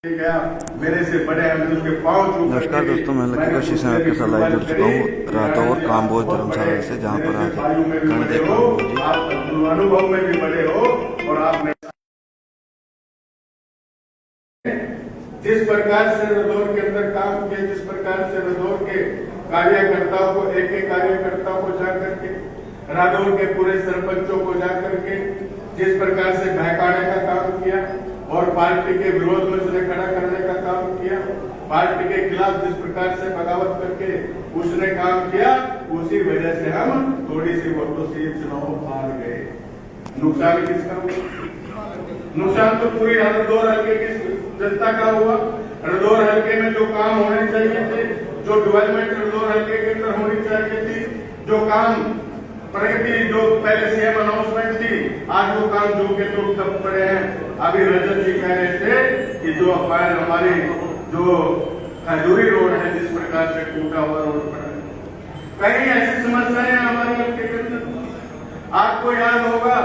मेरे से बड़े के पाँव। नमस्कार दोस्तों, मैं लकी कोशिश में आपके साथ लाइव जुड़ चुका हूँ रातौर काम्बोज धर्मशाला से, जहाँ पर आज गणदेव काम्बोज जी आप अनुभव में भी बड़े हो और आप जिस प्रकार से रदौर के अंदर काम किए, जिस प्रकार से रदौर के कार्यकर्ताओं को एक एक कार्यकर्ताओं को जाकर के, रादौर के पूरे सरपंचों को जाकर के जिस प्रकार से बहकाने का काम किया और पार्टी के विरोध में उसने खड़ा करने का काम किया, पार्टी के खिलाफ जिस प्रकार से बगावत करके उसने काम किया, उसी वजह से हम थोड़ी सी वोटों से ये चुनाव हार गए। नुकसान किसका हुआ? नुकसान तो पूरी रदौर हल्के की जनता का हुआ। रदौर हल्के में जो काम होने चाहिए थे, जो डेवलपमेंट रदौर हल्के के अंदर होनी चाहिए थी, जो काम प्रगति जो पहले सीएम अनाउंसमेंट थी, आज वो काम जो के तो ठप पड़े हैं। अभी रजत जी कह रहे थे कि जो अफवाह हमारी जो खजूरी रोड है जिस प्रकार से टूटा हुआ रोड पर है, कई ऐसी समस्याएं हमारे हल्के के अंदर। आपको याद होगा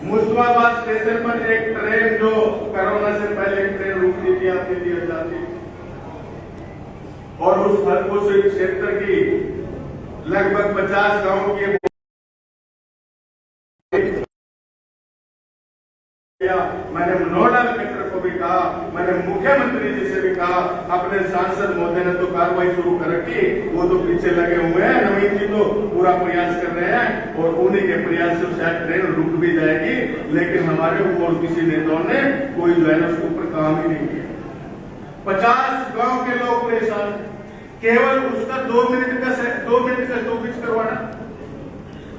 मुस्तफाबाद स्टेशन पर एक ट्रेन जो कोरोना से पहले ट्रेन रुकती थी, आती थी, जाती थी, और उस क्षेत्र की लगभग 50 गांव की मैंने नोडल कलेक्टर को भी कहा, मैंने मुख्यमंत्री जी से भी कहा, अपने सांसद महोदय ने तो कार्रवाई शुरू कर रखी, वो तो पीछे लगे हुए हैं। नवीन जी तो पूरा प्रयास कर रहे हैं और उन्हीं के प्रयास से शायद ट्रेन रुक भी जाएगी, लेकिन हमारे और किसी नेताओं ने कोई जो है उसके ऊपर काम ही नहीं किया। 50 गांव के लोग परेशान, केवल उसका 2 मिनट का स्टॉपेज करवाना।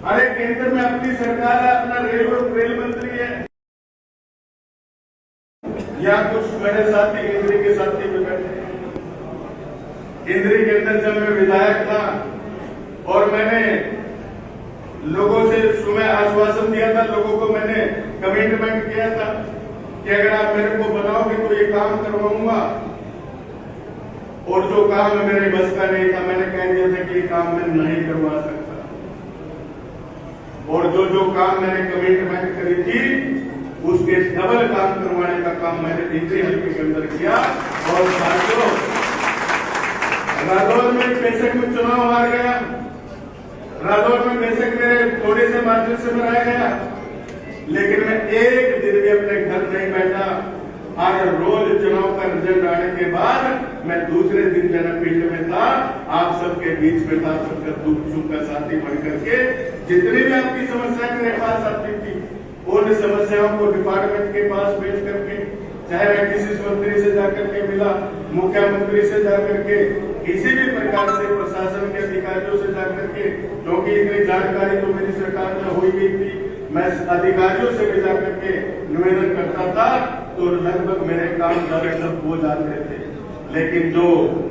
अरे केंद्र में अपनी सरकार है, अपना रेल मंत्री है, या कुछ मेरे साथी इंद्री के साथी भी बैठे। इंद्री के अंदर जब मैं विधायक था और मैंने लोगों से सुबह आश्वासन दिया था, लोगों को मैंने कमिटमेंट किया था कि अगर आप मेरे को बनाओगे तो ये काम करवाऊंगा, और जो काम मेरे बस का नहीं था मैंने कह दिया था कि ये काम मैं नहीं करवा सकता, और जो काम मैंने कमिटमेंट करी थी उसके डबल काम करवाने का काम मैंने इंद्री हल्के के अंदर किया। और साथियों, रादौर में बेशक में चुनाव हार गया, रादौर में बेशक मेरे थोड़े से मार्जिन से मैं रह गया, लेकिन मैं एक दिन भी अपने घर नहीं बैठा। हर रोज चुनाव का रिजल्ट आने के बाद मैं दूसरे दिन जनफील्ड में था, आप सबके बीच में था, सबका दुख सुख का साथी बन करके जितनी भी आपकी समस्याएं मेरे पास आती थी उन समस्याओं को डिपार्टमेंट के पास भेज करके, चाहे मैं किसी मंत्री से जाकर के मिला, मुख्यमंत्री से जाकर के, किसी भी प्रकार से प्रशासन के अधिकारियों से जाकर के, क्योंकि इतनी जानकारी तो मेरी सरकार में हुई गई थी, मैं अधिकारियों से भी जाकर के निवेदन करता था, तो लगभग मेरे काम ज्यादातर हो जाते थे। लेकिन जो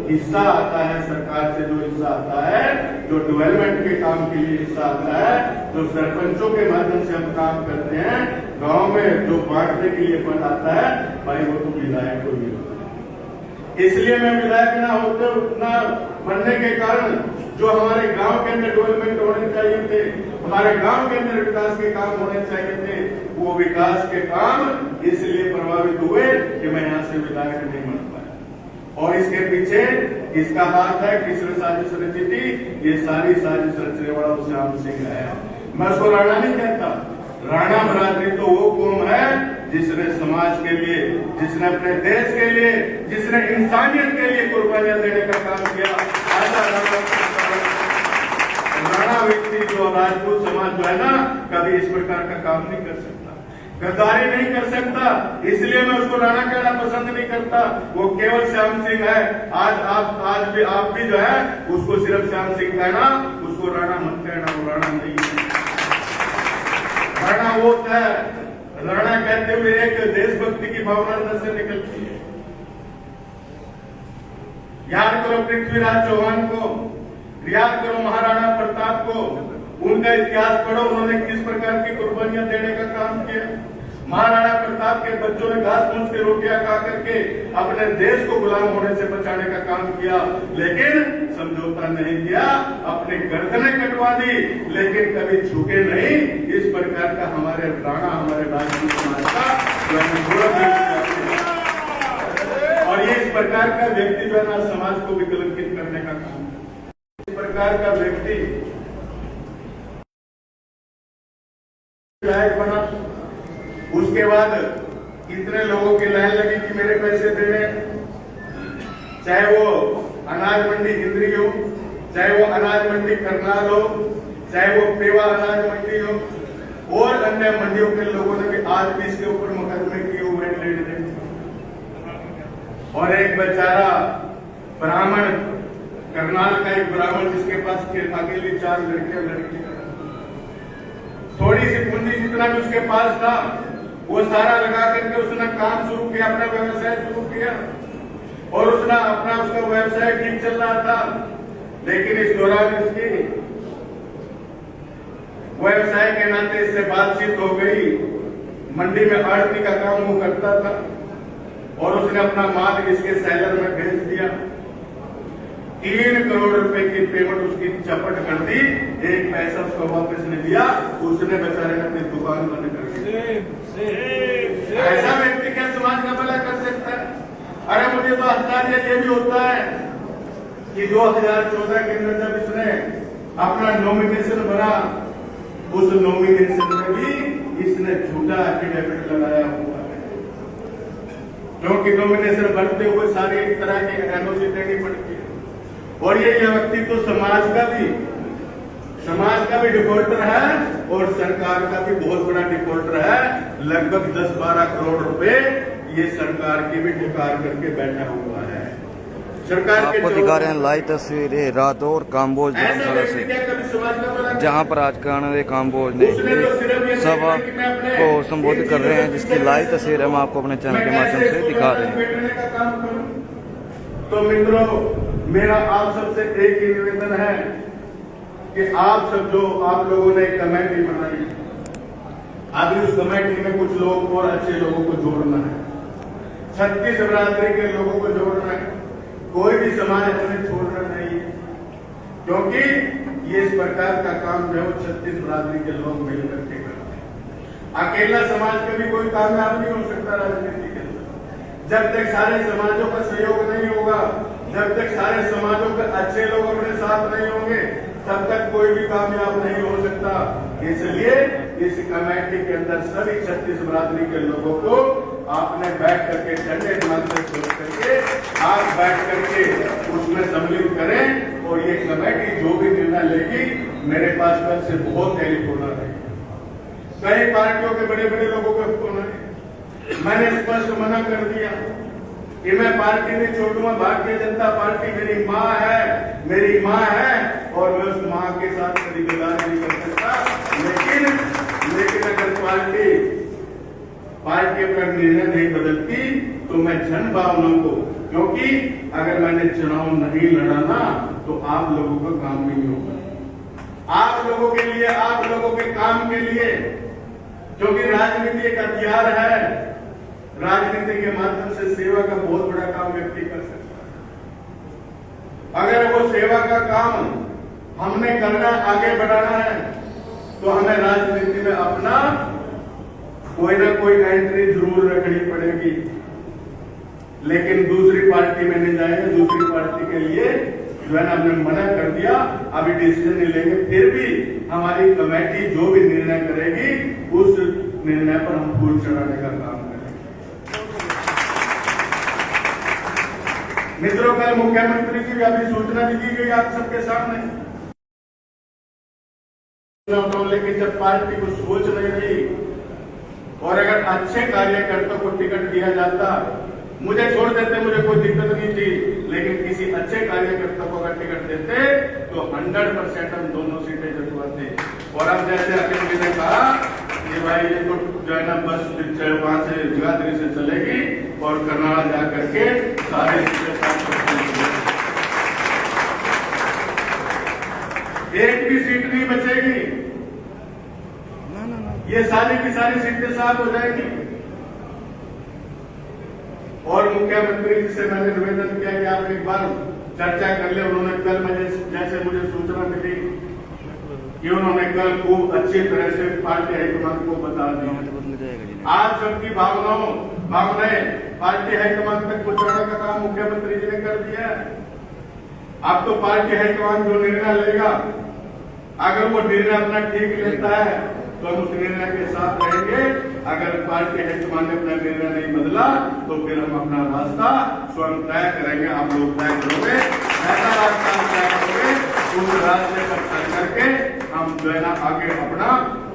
हिस्सा आता है सरकार से, जो हिस्सा आता है, जो डेवलपमेंट के काम के लिए हिस्सा आता है, जो सरपंचों के माध्यम से हम काम करते हैं, गांव में जो बांटने के लिए फंड आता है, भाई वो तो विधायक को भी होता है। इसलिए मैं विधायक ना होते उतना बनने के कारण जो हमारे गांव के अंदर डेवलपमेंट होने चाहिए थे, हमारे गांव के अंदर विकास के काम होने चाहिए थे, वो विकास के काम इसलिए प्रभावित हुए कि मैं यहाँ से विधायक नहीं बन पाया। और इसके पीछे किसका हाथ है, किसने साजिश रची थी? ये सारी साजिश रचने वाला श्याम सिंह है। मैं उसको राणा नहीं कहता, राणा बरादरी तो वो कौम है जिसने समाज के लिए, जिसने अपने देश के लिए, जिसने इंसानियत के लिए कुर्बानियां देने का काम किया। ऐसा राणा व्यक्ति जो राजपूत समाज जो है ना, कभी इस प्रकार का काम नहीं कर सकता, गद्दारी नहीं कर सकता, इसलिए मैं उसको राणा कहना पसंद नहीं करता। वो केवल श्याम सिंह है। आज भी जो है उसको सिर्फ श्याम सिंह कहना, उसको राणा मत कहना, वो राणा नहीं है। राणा वो है, राणा कहते हुए एक देशभक्ति की भावना अंदर से निकलती है। याद करो पृथ्वीराज चौहान को, याद करो महाराणा प्रताप को, उनका इतिहास पढ़ो, उन्होंने किस प्रकार की कुर्बानियां देने का काम किया। महाराणा प्रताप के बच्चों ने घास फूस की रोटियां खा करके अपने देश को गुलाम होने से बचाने का काम किया, लेकिन समझौता नहीं किया, अपनी गर्दनें कटवा दी, लेकिन कभी झुके नहीं। इस प्रकार का हमारे राणा, हमारे राजपूत समाज का और इस प्रकार का व्यक्ति जो है ना समाज को विकलंकित करने का काम है। इस प्रकार का व्यक्ति लायक बना, उसके बाद इतने लोगों की लाइन लगी कि मेरे पैसे दे रहे, चाहे वो अनाज मंडी इंद्री हो, चाहे वो अनाज मंडी करनाल हो, चाहे वो पेवा अनाज मंडी हो, और अन्य मंडियों के लोगों ने भी आज भी इसके ऊपर मुकदमे किए हुए हैं। और एक बेचारा ब्राह्मण, करनाल का एक ब्राह्मण जिसके पास अकेली 4 लड़कियां, थोड़ी सी पूंजी जितना भी उसके पास था वो सारा लगा करके उसने काम शुरू किया, अपना व्यवसाय शुरू किया, और उसका व्यवसाय ठीक चल रहा था। लेकिन इस दौरान इसकी व्यवसाय के नाते इससे बातचीत हो गई। मंडी में आड़ती का काम वो करता था और उसने अपना माल इसके सेलर में भेज दिया। 3 करोड़ रुपए की पेमेंट उसकी चपट कर दी, 1 पैसा उसको वापस नहीं दिया। उसने बेचारे ने अपनी दुकान बंद कर दी। ऐसा व्यक्ति क्या समाज का भला कर सकता है? अरे मुझे तो आश्चर्य ये भी होता है कि 2014 के अंदर जब इसने अपना नॉमिनेशन भरा, उस नॉमिनेशन में भी इसने झूठा एफिडेविट लगाया हुआ है, क्योंकि नॉमिनेशन भरते हुए सारी एक तरह की एनओसी देनी पड़ती है। और ये व्यक्ति तो समाज का भी डिफॉल्टर है और सरकार का भी बहुत बड़ा डिफॉल्टर है। लगभग 10-12 करोड़ रुपए ये सरकार की भी डिकार करके बैठा हुआ है। सरकार आपको दिखा रहे हैं लाइव तस्वीरें रादौर काम्बोज धर्मशाला से, जहां पर आज कानवे काम्बोज ने सभा को संबोधित कर रहे हैं, जिसकी लाइव तस्वीर हम आपको अपने चैनल के माध्यम से दिखा रहे हैं। तो मित्रों, मेरा आप सबसे एक ही निवेदन है कि आप लोगों ने एक कमेटी बनाई, अभी उस कमेटी में कुछ लोग और अच्छे लोगों को जोड़ना है, 36 बिरादरी के लोगों को जोड़ना है। कोई भी समाज अपने छोड़ना नहीं है, क्योंकि ये इस प्रकार का काम जो है 36 बिरादरी के लोग मिलकर के करते हैं। अकेला समाज कभी कोई कामयाब नहीं हो सकता राजनीति के अंदर। जब तक सारे समाजों का सहयोग नहीं होगा, जब तक सारे समाजों के अच्छे लोग अपने साथ नहीं होंगे, तब तक कोई भी कामयाब नहीं हो सकता। इसलिए इस कमेटी के अंदर सभी 36 बिरादरी के लोगों को आपने बैठ करके ठंडे दिमाग से सोच करके आप बैठ करके उसमें सम्मिलित करें, और ये कमेटी जो भी निर्णय लेगी, मेरे पास कल से बहुत टेलीफोन आ रही है, कई पार्टियों के बड़े बड़े लोगों के फोन आ रहे। मैंने स्पष्ट मना कर दिया कि मैं पार्टी नहीं छोड़ूंगा। भारतीय जनता पार्टी मेरी माँ है और मैं उस माँ के साथ कभी गद्दारी नहीं कर सकता। लेकिन अगर पार्टी अपना निर्णय नहीं बदलती तो मैं जन भावनाओं को, क्योंकि अगर मैंने चुनाव नहीं लड़ा ना तो आप लोगों का काम नहीं होगा, आप लोगों के लिए, आप लोगों के काम के लिए, क्योंकि राजनीति एक हथियार है। राजनीति के माध्यम से सेवा का बहुत बड़ा काम व्यक्ति कर सकता है। अगर वो सेवा का काम हमने करना, आगे बढ़ाना है, तो हमें राजनीति में अपना कोई ना कोई एंट्री जरूर रखनी पड़ेगी। लेकिन दूसरी पार्टी में नहीं जाएंगे, दूसरी पार्टी के लिए जो है ना हमने मना कर दिया, अभी डिसीजन नहीं लेंगे। फिर भी हमारी कमेटी जो भी निर्णय करेगी उस निर्णय पर हम फूल चढ़ाने का काम करेंगे। मित्रों, कल मुख्यमंत्री की अभी सूचना भी दी गई आप सबके सामने, लेकिन जब पार्टी को सोच नहीं रही और अगर अच्छे कार्यकर्ता को टिकट दिया जाता, मुझे छोड़ देते, मुझे कोई दिक्कत नहीं थी, लेकिन किसी अच्छे कार्यकर्ता को अगर टिकट देते तो 100% हम दोनों सीटें जितवाते। और अब जैसे अखिल जी ने कहा कि भाई ये तो जो है ना बस वहां से जगाधरी से चलेगी और करनाल जा करके सारे एक भी सीट नहीं बचेगी, ये सारी की सारी सीटें साफ हो जाएगी। और मुख्यमंत्री जी से मैंने निवेदन किया कि आप एक बार चर्चा कर ले। उन्होंने कल जैसे मुझे सूचना मिली कि उन्होंने कल खूब अच्छी तरह से पार्टी हाईकमान को बता दिया। आप सबकी भावनाओं हमने पार्टी हाईकमान तक पहुंचाने का काम मुख्यमंत्री जी ने कर दिया है। अब तो पार्टी हाईकमान जो निर्णय लेगा, अगर वो निर्णय अपना ठीक लेता है तो हम उस निर्णय के साथ रहेंगे। अगर पार्टी हाईकमान ने अपना निर्णय नहीं बदला तो फिर हम अपना रास्ता स्वयं तय करेंगे। आप लोग तय करोगे, ऐसा रास्ता तय करोगे, उस रास्ते पर चल करके हम जो है ना आगे अपना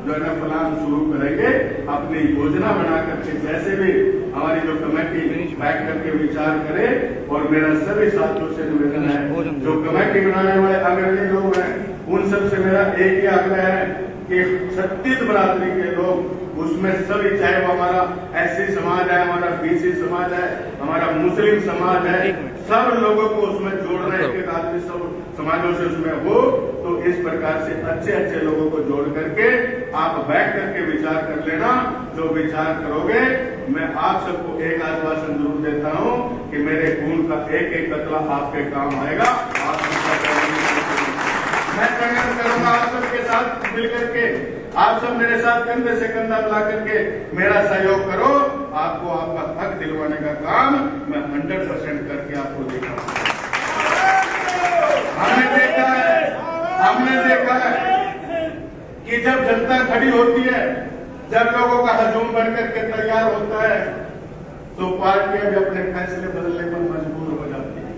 जो है ना प्लान शुरू करेंगे। अपनी योजना बना करके जैसे भी हमारी जो कमेटी बैठ करके विचार करे। और मेरा सभी साथियों से निवेदन है, जो कमेटी बनाने वाले अग्रणी लोग हैं, उन सब से मेरा एक ही आग्रह है कि 36 बरादरी के लोग उसमें सभी, चाहे वो हमारा एससी समाज है, हमारा बीसी समाज है, हमारा मुस्लिम समाज है, सब लोगों को उसमें जोड़ना है। एक आदमी सब समाजों से उसमें हो तो इस प्रकार से अच्छे अच्छे लोगों को जोड़ करके आप बैठ करके विचार कर लेना। जो विचार करोगे, मैं आप सबको एक आश्वासन जरूर देता हूं कि मेरे खून का एक एक कतरा आपके काम आएगा। आप मैं संघर्ष करूंगा आप सबके साथ मिलकर के। आप सब मेरे साथ कंधे से कंधा मिला करके मेरा सहयोग करो। आपको आपका हक दिलवाने का काम मैं 100% करके आपको दिखाऊंगा। हमने देखा है कि जब जनता खड़ी होती है, जब लोगों का हजूम बढ़कर के तैयार होता है, तो पार्टियां भी अपने फैसले बदलने पर मजबूर हो जाती है।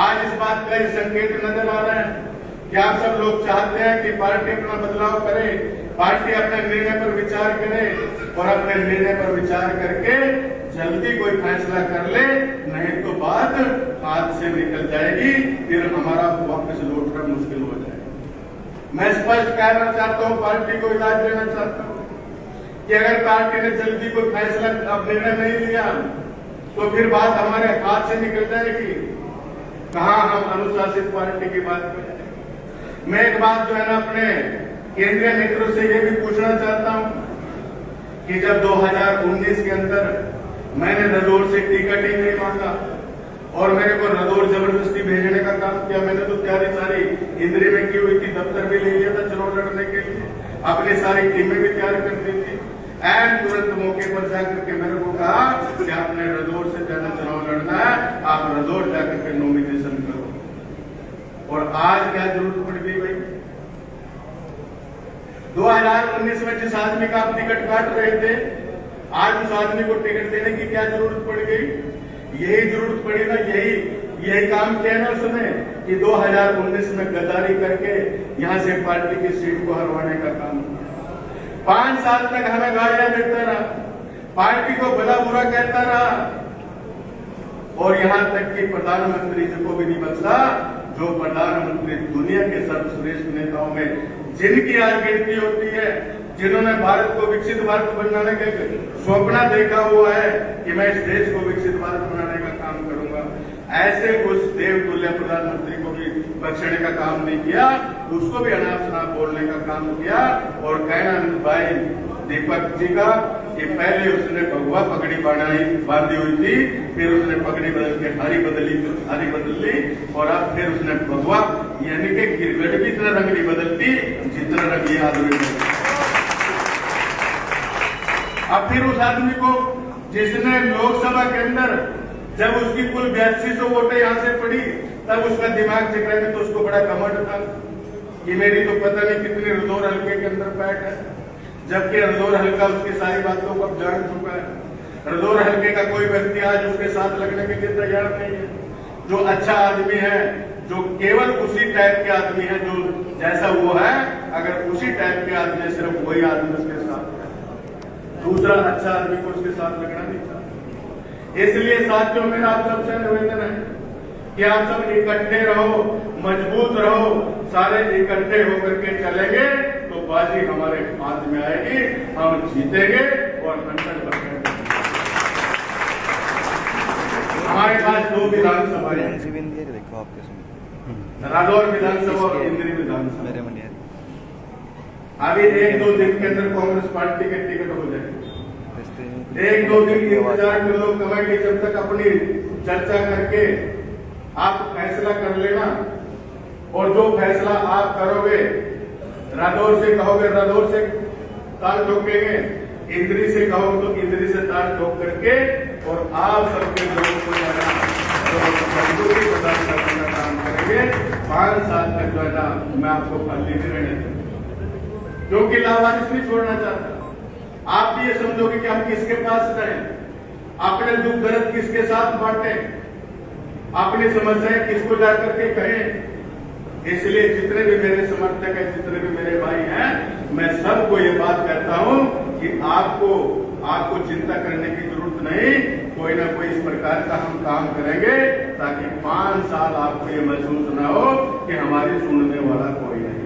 आज इस बात का संकेत नजर आ रहा है कि आप सब लोग चाहते हैं कि पार्टी अपना बदलाव करे, पार्टी अपने निर्णय पर विचार करे और अपने निर्णय पर विचार करके जल्दी कोई फैसला कर ले, नहीं तो बात हाथ से निकल जाएगी, फिर हमारा वापस लौटना मुश्किल हो जाएगा। मैं स्पष्ट कहना चाहता हूं, पार्टी को इजाजत देना चाहता हूं कि अगर पार्टी ने जल्दी कोई फैसला अब निर्णय नहीं लिया तो फिर बात हमारे हाथ से निकल जाएगी। कहां हम अनुशासित पार्टी की बात करें। मैं एक बात जो है ना अपने केंद्रीय नेतृत्व से ये भी पूछना चाहता हूं कि जब 2019 के अंदर मैंने रदौर से टिकट ही नहीं मांगा और मेरे को रदौर जबरदस्ती भेजने का काम किया, मैंने तो तैयारी सारी इंद्री में की हुई थी, दफ्तर भी ले लिया था चुनाव लड़ने के लिए, अपनी सारी टीमें भी तैयार कर दी थी। एंड तुरंत मौके पर जाकर के मेरे को कहा कि आपने रदौर से जाना चुनाव लड़ना है, आप रदौर जाकर के नॉमिनेशन करो। और आज क्या जरूरत पड़ गई भाई? 2019 में जिस आदमी का आप टिकट काट रहे थे, आज उस आदमी को टिकट देने की क्या जरूरत पड़ गई? यही जरूरत पड़ी ना, यही काम किया ना उसने कि 2019 में गद्दारी करके यहां से पार्टी की सीट को हरवाने का काम किया। 5 साल तक हमें गालियां देता रहा, पार्टी को भला बुरा कहता रहा और यहां तक कि प्रधानमंत्री जी को भी नहीं बख्शा, जो प्रधानमंत्री दुनिया के सर्वश्रेष्ठ नेताओं में जिनकी आज गिनती होती है, जिन्होंने भारत को विकसित भारत बनाने का स्वप्न देखा हुआ है कि मैं इस देश को विकसित भारत बनाने का काम करूंगा, ऐसे उस देवतुल्य प्रधानमंत्री को भी बख्शने का काम नहीं किया, उसको भी अनाप शनाप बोलने का काम किया। और कहना भाई दीपक जी का कि पहले उसने भगवा पगड़ी बांधी हुई थी, फिर उसने पगड़ी बदल के हरी बदल ली और अब फिर उसने भगवा यानी कि गिरगट की तरह रंग नहीं बदलती जितना रंग ये आदमी। अब फिर उस आदमी को जिसने लोकसभा के अंदर जब उसकी कुल 8200 वोटें यहां से पड़ी, तब उसका दिमाग चकराने तो उसको बड़ा घमंड था कि मेरी तो पता नहीं कितने रदौर हल्के के अंदर बैठ है, जबकि रदौर हल्का उसकी सारी बातों को अब जान चुका है। रदौर हल्के का कोई व्यक्ति आज उसके साथ लगने के लिए तैयार नहीं है। जो अच्छा आदमी है, जो केवल उसी टाइप के आदमी है, जो जैसा वो है, अगर उसी टाइप के आदमी सिर्फ वही आदमी उसके साथ है, दूसरा अच्छा आदमी को उसके साथ लगना नहीं चाहता। इसलिए साथियों मेरा आप सबसे निवेदन है कि आप सब इकट्ठे रहो, मजबूत रहो, सारे इकट्ठे होकर के चलेंगे तो बाजी हमारे हाथ में आएगी, हम जीतेंगे और 100%। हमारे पास 2 विधानसभा है, रादौर विधानसभा और इंद्री विधानसभा। अभी 1-2 दिन के अंदर कांग्रेस पार्टी के टिकट हो जाएगी। 1-2 दिन इंतजार कर लो, कमेटी जब तक अपनी चर्चा करके आप फैसला कर लेना और जो फैसला आप करोगे, रादौर से कहोगे रादौर से ताल ठोकेंगे, इंद्री से कहो तो इंद्री से तार ठोक करके और आप सबके लोगों को जो है ना जागरूकता प्रदान करने का काम करेंगे। 5 साल तक जो है ना मैं आपको खाली नहीं रहने दूंगा, क्योंकि लावारिस नहीं छोड़ना चाहता। आप भी ये समझोगे कि हम किसके पास रहें, अपने दुख दर्द किसके साथ बांटे, अपनी समस्याएं किसको जाकर के कहें। इसलिए जितने भी मेरे समर्थक हैं, जितने भी मेरे भाई हैं, मैं सबको ये बात कहता हूं कि आपको चिंता करने की जरूरत नहीं। कोई ना कोई इस प्रकार का हम काम करेंगे ताकि 5 साल आपको ये महसूस ना हो कि हमारी सुनने वाला कोई नहीं।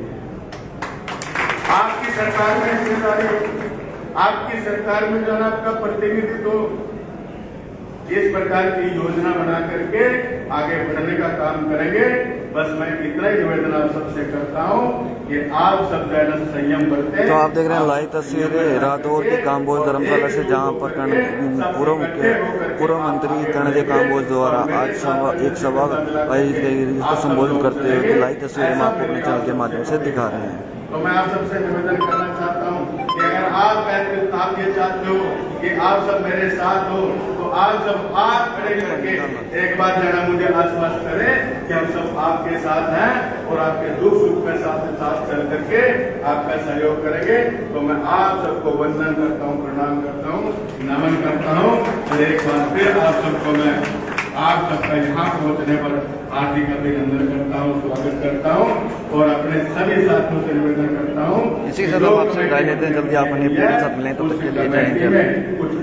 आपकी सरकार में जिम्मेदारी हो, आपकी सरकार में जो है आपका प्रतिनिधित्व हो, इस प्रकार की योजना बना करके आगे बढ़ने का काम करेंगे। बस मैं इतना ही निवेदन आप सबसे करता हूं कि आप सब जो है ना संयम बरतें। तो आप देख रहे हैं लाइव तस्वीरें रादौर के काम्बोज धर्मशाला से, जहां पर पूर्व मंत्री कर्णदेव काम्बोज द्वारा आज एक सभा आयोजित की गई, जिसको संबोधित करते हुए लाइव तस्वीरें हम आपको अपने चैनल के माध्यम से दिखा रहे हैं। तो मैं आप सबसे निवेदन करना चाहता हूं कि अगर आप ये चाहते हो कि आप सब मेरे साथ हो, तो आप सब हाथ खड़े करके एक बार जो है मुझे आश्वस्त करें कि हम सब आपके साथ हैं और आपके दुख सुख में साथ चल करके आपका सहयोग करेंगे। तो मैं आप सबको वंदन करता हूं, प्रणाम करता हूं, नमन करता हूं। और एक बार फिर आप सबको मैं आप सबका यहाँ पहुंचने पर हार्दिक अभिनंदन करता हूँ, स्वागत करता हूँ और अपने सभी साथियों से निवेदन करता हूँ। इसी तरह आपसे विदाई लेते हैं, जल्दी आप अपने पूरे साथ मिलें, तो तक के लिए जय हिंद।